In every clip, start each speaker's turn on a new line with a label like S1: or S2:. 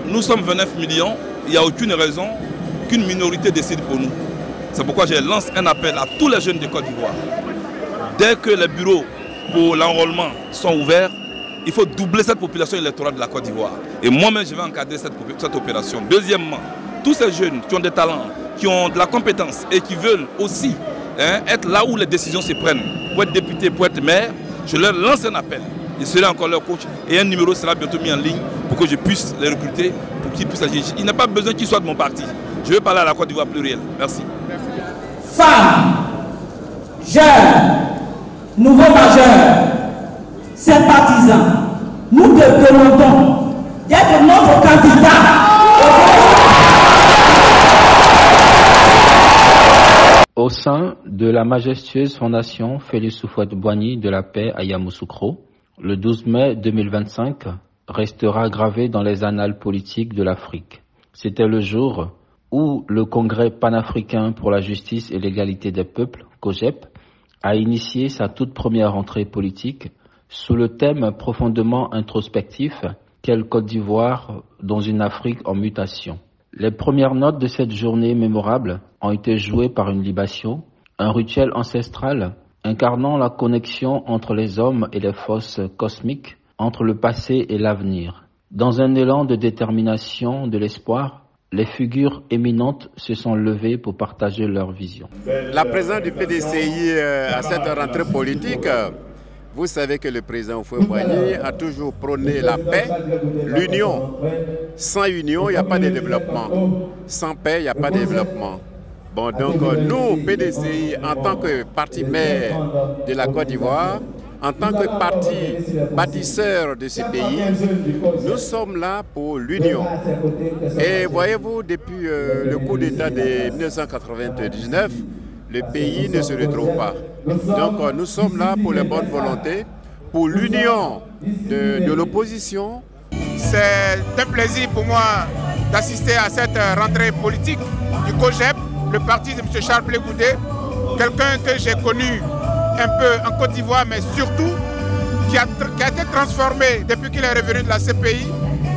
S1: Nous sommes 29 millions, il n'y a aucune raison qu'une minorité décide pour nous. C'est pourquoi je lance un appel à tous les jeunes de Côte d'Ivoire. Dès que les bureaux pour l'enrôlement sont ouverts, il faut doubler cette population électorale de la Côte d'Ivoire. Et moi-même, je vais encadrer cette opération. Deuxièmement, tous ces jeunes qui ont des talents, qui ont de la compétence et qui veulent aussi être là où les décisions se prennent, pour être député, pour être maire, je leur lance un appel. Je serai encore leur coach et un numéro sera bientôt mis en ligne pour que je puisse les recruter, pour qu'ils puissent agir. Il n'y a pas besoin qu'ils soient de mon parti. Je veux parler à la Côte d'Ivoire plurielle. Merci.
S2: Femmes, jeunes, nouveaux majeurs, sympathisants, nous te demandons d'être notre candidat.
S3: Au sein de la majestueuse fondation Félix Houphouët-Boigny de la paix à Yamoussoukro, le 12 mai 2025 restera gravé dans les annales politiques de l'Afrique. C'était le jour où le Congrès panafricain pour la justice et l'égalité des peuples, COJEP, a initié sa toute première entrée politique sous le thème profondément introspectif « Quelle Côte d'Ivoire dans une Afrique en mutation ». Les premières notes de cette journée mémorable ont été jouées par une libation, un rituel ancestral incarnant la connexion entre les hommes et les forces cosmiques, entre le passé et l'avenir. Dans un élan de détermination, de l'espoir, les figures éminentes se sont levées pour partager leur vision.
S4: La présence du PDCI à cette rentrée politique, vous savez que le président Houphouët-Boigny a toujours prôné la paix, l'union. Sans union, il n'y a pas de développement. Sans paix, il n'y a pas de développement. Bon, donc nous, PDCI, en tant que parti mère de la Côte d'Ivoire, en tant que parti bâtisseur de ce pays, nous sommes là pour l'union. Et voyez-vous, depuis le coup d'État de 1999, le pays ne se retrouve pas. Donc nous sommes là pour les bonnes volontés, pour l'union de l'opposition.
S5: C'est un plaisir pour moi d'assister à cette rentrée politique du COJEP, le parti de M. Charles Blé Goudé, quelqu'un que j'ai connu un peu en Côte d'Ivoire, mais surtout qui a été transformé depuis qu'il est revenu de la CPI.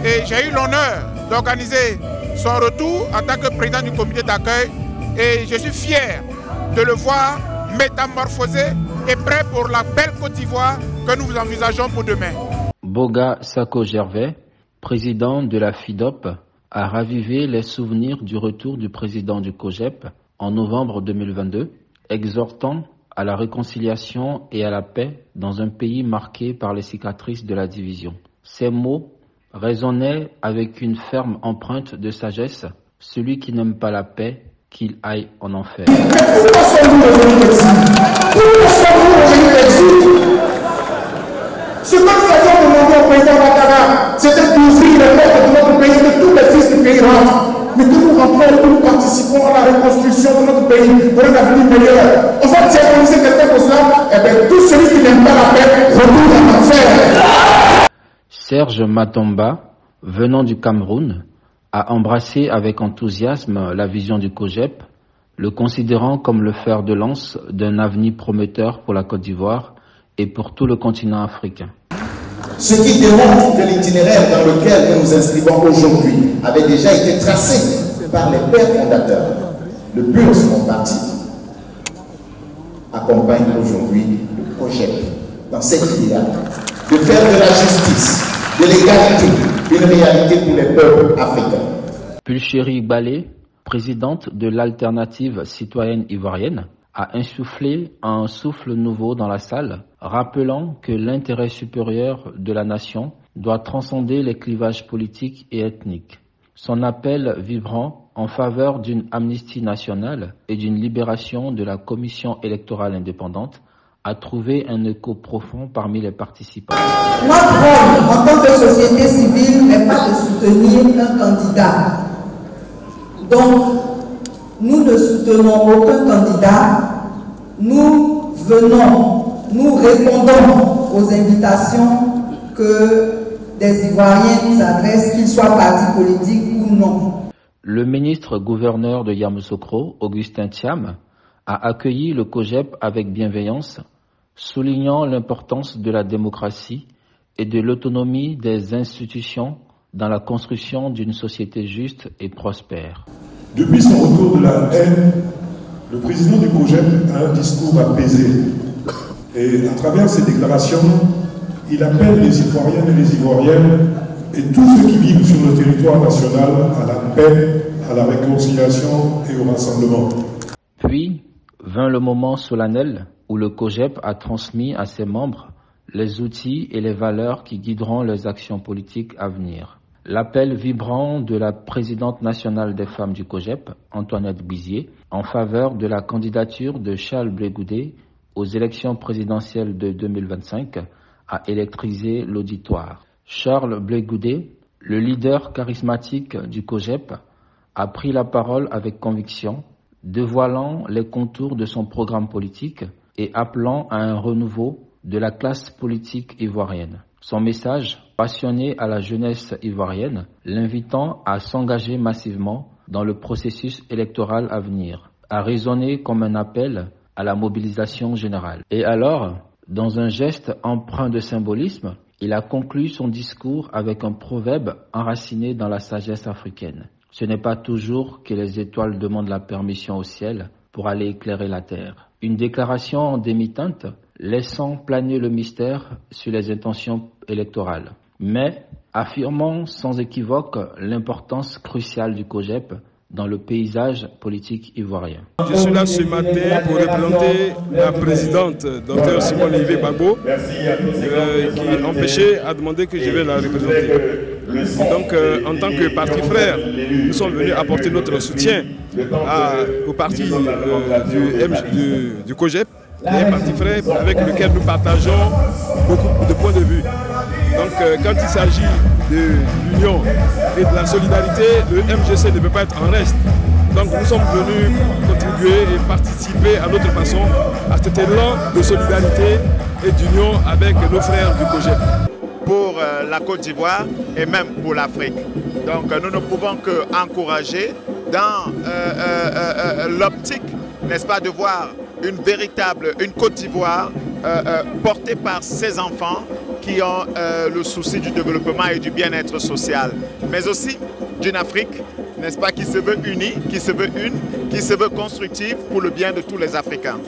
S5: Et j'ai eu l'honneur d'organiser son retour en tant que président du comité d'accueil. Et je suis fier de le voir métamorphosé et prêt pour la belle Côte d'Ivoire que nous envisageons pour demain.
S3: Boga Sako Gervais, président de la FIDOP, a ravivé les souvenirs du retour du président du COJEP en novembre 2022, exhortant à la réconciliation et à la paix dans un pays marqué par les cicatrices de la division. Ces mots résonnaient avec une ferme empreinte de sagesse. Celui qui n'aime pas la paix, qu'il aille en enfer.
S2: Pourquoi sommes-nous revenus d'exil? Pourquoi sommes-nous revenus d'exil? Ce que nous avions demandé au président Ouattara, c'était d'ouvrir les portes de notre pays, que tous les fils du pays rentrent. Mais que nous rentrons, que nous participons à la reconstruction de notre pays pour un avenir meilleur. On va diaboliser quelqu'un pour cela. Eh bien, tout celui qui n'aime pas la paix retourne en enfer.
S3: Serge Matomba, venant du Cameroun, a embrassé avec enthousiasme la vision du COJEP, le considérant comme le fer de lance d'un avenir prometteur pour la Côte d'Ivoire et pour tout le continent africain.
S6: Ce qui démontre que l'itinéraire dans lequel nous nous inscrivons aujourd'hui avait déjà été tracé par les pères fondateurs. Le PURS, mon parti, accompagne aujourd'hui le COJEP dans cette idée de faire de la justice, de l'égalité, une réalité pour les peuples africains.
S3: Pulchérie Balé, présidente de l'Alternative citoyenne ivoirienne, a insufflé un souffle nouveau dans la salle, rappelant que l'intérêt supérieur de la nation doit transcender les clivages politiques et ethniques. Son appel vibrant en faveur d'une amnistie nationale et d'une libération de la commission électorale indépendante a trouvé un écho profond parmi les participants.
S2: Notre rôle en tant que société civile n'est pas de soutenir un candidat. Donc, nous ne soutenons aucun candidat. Nous venons, nous répondons aux invitations que des Ivoiriens nous adressent, qu'ils soient partis politiques ou non.
S3: Le ministre-gouverneur de Yamoussoukro, Augustin Thiam, a accueilli le COJEP avec bienveillance, soulignant l'importance de la démocratie et de l'autonomie des institutions dans la construction d'une société juste et prospère.
S7: Depuis son retour de la haine, le président du COJEP a un discours apaisé. Et à travers ses déclarations, il appelle les Ivoiriennes et les Ivoiriennes et tous ceux qui vivent sur le territoire national à la paix, à la réconciliation et au rassemblement.
S3: Puis vint le moment solennel où le COJEP a transmis à ses membres les outils et les valeurs qui guideront les actions politiques à venir. L'appel vibrant de la présidente nationale des femmes du COJEP, Antoinette Bizier, en faveur de la candidature de Charles Blé Goudé aux élections présidentielles de 2025 a électrisé l'auditoire. Charles Blé Goudé, le leader charismatique du COJEP, a pris la parole avec conviction, dévoilant les contours de son programme politique et appelant à un renouveau de la classe politique ivoirienne. Son message, passionné à la jeunesse ivoirienne, l'invitant à s'engager massivement dans le processus électoral à venir, a résonné comme un appel à la mobilisation générale. Et alors, dans un geste empreint de symbolisme, il a conclu son discours avec un proverbe enraciné dans la sagesse africaine. Ce n'est pas toujours que les étoiles demandent la permission au ciel pour aller éclairer la terre. Une déclaration en demi-teinte laissant planer le mystère sur les intentions électorales, mais affirmant sans équivoque l'importance cruciale du COJEP dans le paysage politique ivoirien.
S8: Je suis là ce matin pour représenter la présidente, Dr Simone Yves Gbagbo, qui empêchait à demander que je vais la représenter. Donc, en tant que parti frère, nous sommes venus apporter notre soutien au parti du COJEP, un parti frère avec lequel nous partageons beaucoup de points de vue. Donc, quand il s'agit de l'union et de la solidarité, le MGC ne peut pas être en reste. Donc, nous sommes venus contribuer et participer à notre façon à cet élan de solidarité et d'union avec nos frères du COJEP.
S9: Pour la Côte d'Ivoire et même pour l'Afrique. Donc nous ne pouvons qu'encourager dans l'optique, n'est-ce pas, de voir une Côte d'Ivoire portée par ces enfants qui ont le souci du développement et du bien-être social, mais aussi d'une Afrique, n'est-ce pas, qui se veut unie, qui se veut constructive pour le bien de tous les Africains.